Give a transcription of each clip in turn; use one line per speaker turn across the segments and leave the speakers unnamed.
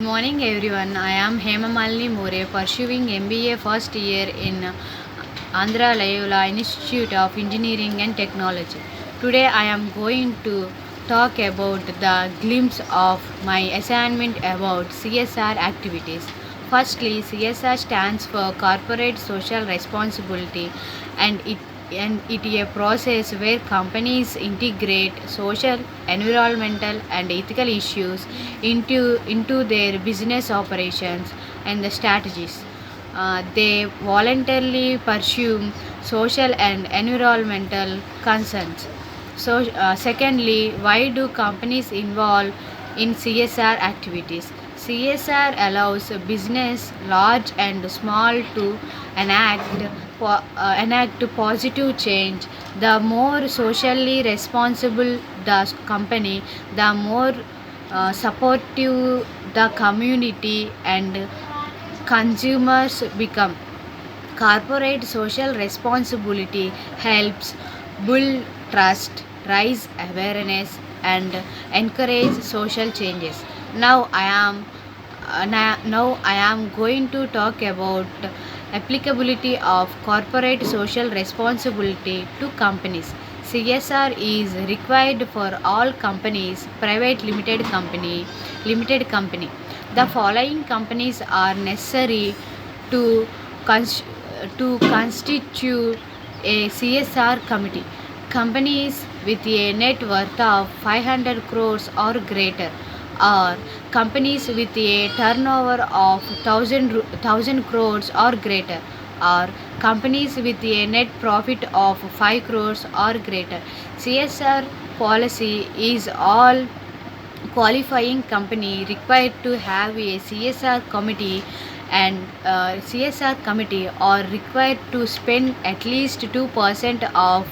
Good morning everyone. I am Hema Malini More, pursuing MBA first year in Andhra Loyola Institute of Engineering and Technology. Today I am going to talk about the glimpse of my assignment about CSR activities. Firstly, CSR stands for Corporate Social Responsibility, and it is a process where companies integrate social, environmental, and ethical issues into their business operations and the strategies. They voluntarily pursue social and environmental concerns. Secondly, why do companies involve in CSR activities? CSR allows a business, large and small, to enact positive change. The more socially responsible the company, the more supportive the community and consumers become. Corporate social responsibility helps build trust, raise awareness, and encourage social changes. Now I am going to talk about applicability of corporate social responsibility to companies. CSR is required for all companies, limited company. The following companies are necessary to cons- to constitute a CSR committee: companies with a net worth of 500 crores or greater, or companies with a turnover of 1000 crores or greater, or companies with a net profit of 5 crores or greater. CSR policy is all qualifying company required to have a CSR committee, and CSR committee are required to spend at least 2% of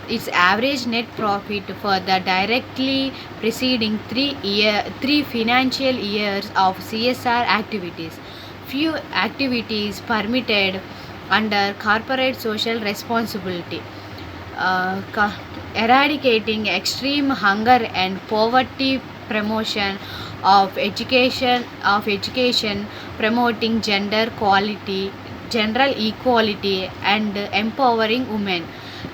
its average net profit for the directly preceding 3 financial years of CSR activities. Few activities permitted under corporate social responsibility: eradicating extreme hunger and poverty, promotion of education, promoting gender quality, general equality, and empowering women,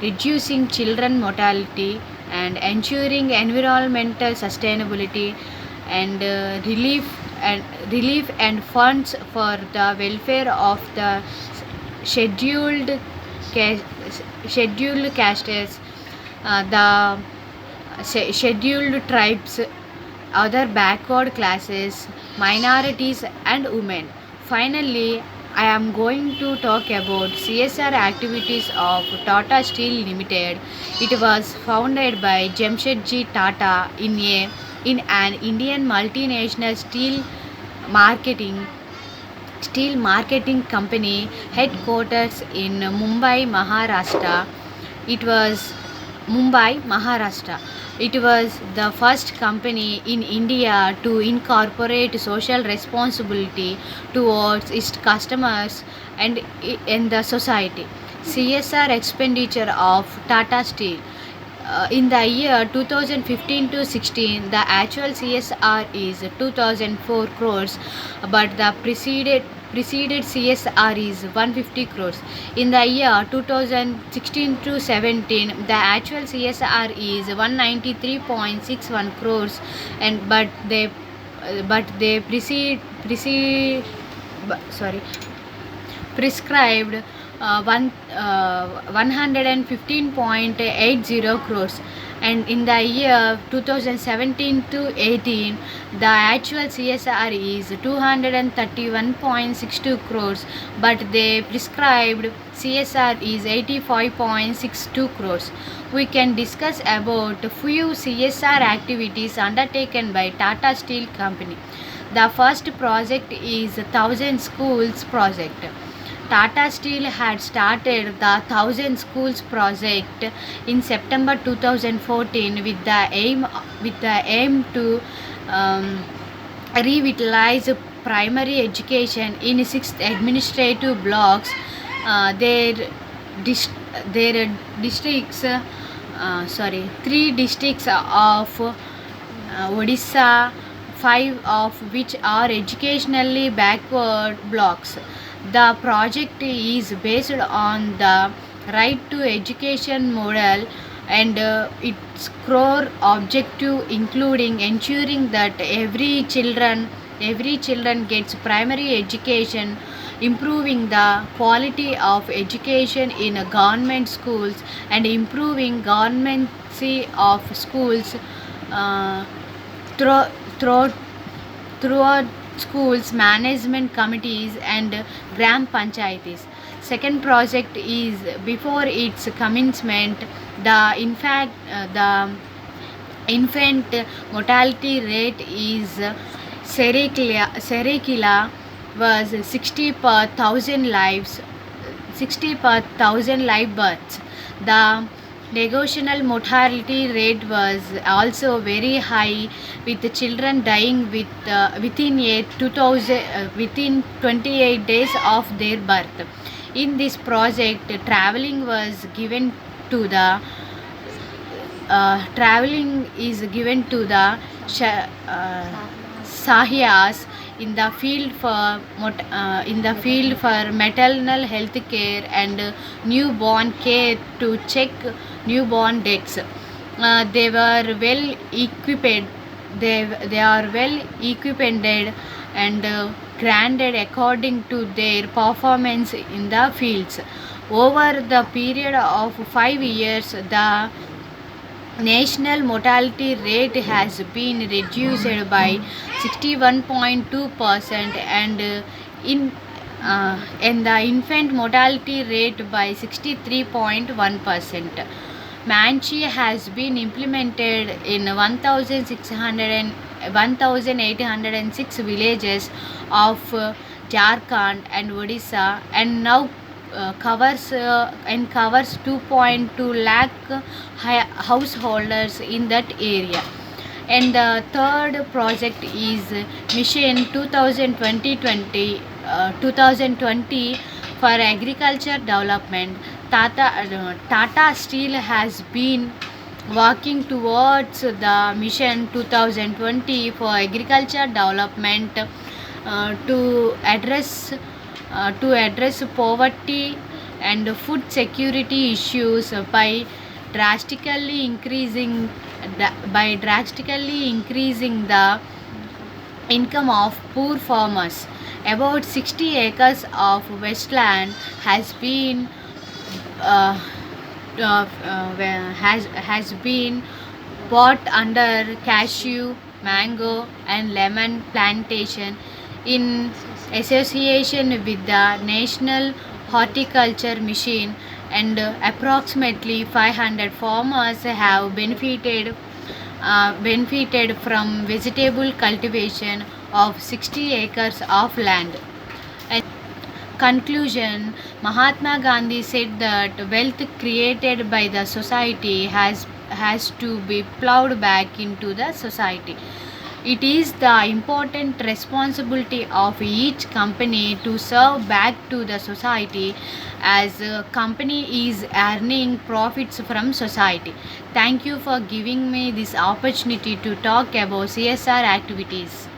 reducing children mortality, and ensuring environmental sustainability, and relief and funds for the welfare of the scheduled ca- scheduled castes, the scheduled tribes, other backward classes, minorities, and women. Finally, I am going to talk about CSR activities of Tata Steel Limited. It was founded by Jamshedji Tata in an Indian multinational marketing steel marketing company headquarters in Mumbai, It was Maharashtra. It was the first company in India to incorporate social responsibility towards its customers and the society. CSR expenditure of Tata Steel. In the year 2015 to 16, the actual CSR is 2004 crores, but the preceded CSR is 150 crores. In the year 2016 to 17, the actual CSR is 193.61 crores, and but they precede sorry prescribed 115.80 crores, and in the year 2017 to 18, the actual CSR is 231.62 crores, but the prescribed CSR is 85.62 crores. We can discuss about few CSR activities undertaken by Tata Steel Company. The first project is Thousand Schools project. Tata Steel had started the Thousand Schools project in September 2014 with the aim to um, revitalize primary education in six administrative blocks. Uh, their dis- their districts, three districts of Odisha, five of which are educationally backward blocks. The project is based on the right to education model and its core objective including ensuring that every children gets primary education, improving the quality of education in government schools and improving governancy of schools uh, through, through, throughout schools management committees and gram panchayatis. Second project is before its commencement, the infant mortality rate is Serikila was 60 per thousand live births. The negotiable mortality rate was also very high, with the children dying within 28 days of their birth. In this project, traveling is given to the Sahyas in the field for maternal health care and newborn care to check newborn deaths. They were well equipped. They are well equipped and granted according to their performance in the fields. Over the period of 5 years, the national mortality rate has been reduced by 61.2% and the infant mortality rate by 63.1%. Manchi has been implemented in 1,806 villages of Jharkhand and Odisha and now covers 2.2 lakh householders in that area. And the third project is Mission 2020 for agriculture development. Tata Steel has been working towards the Mission 2020 for agriculture development to address poverty and food security issues drastically increasing drastically increasing the income of poor farmers. About 60 acres of westland uh, has been bought under cashew, mango, and lemon plantation in association with the National Horticulture Mission, and approximately 500 farmers have benefited from vegetable cultivation of 60 acres of land. And conclusion, Mahatma Gandhi said that wealth created by the society has to be plowed back into the society. It is the important responsibility of each company to serve back to the society as a company is earning profits from society. Thank you for giving me this opportunity to talk about CSR activities.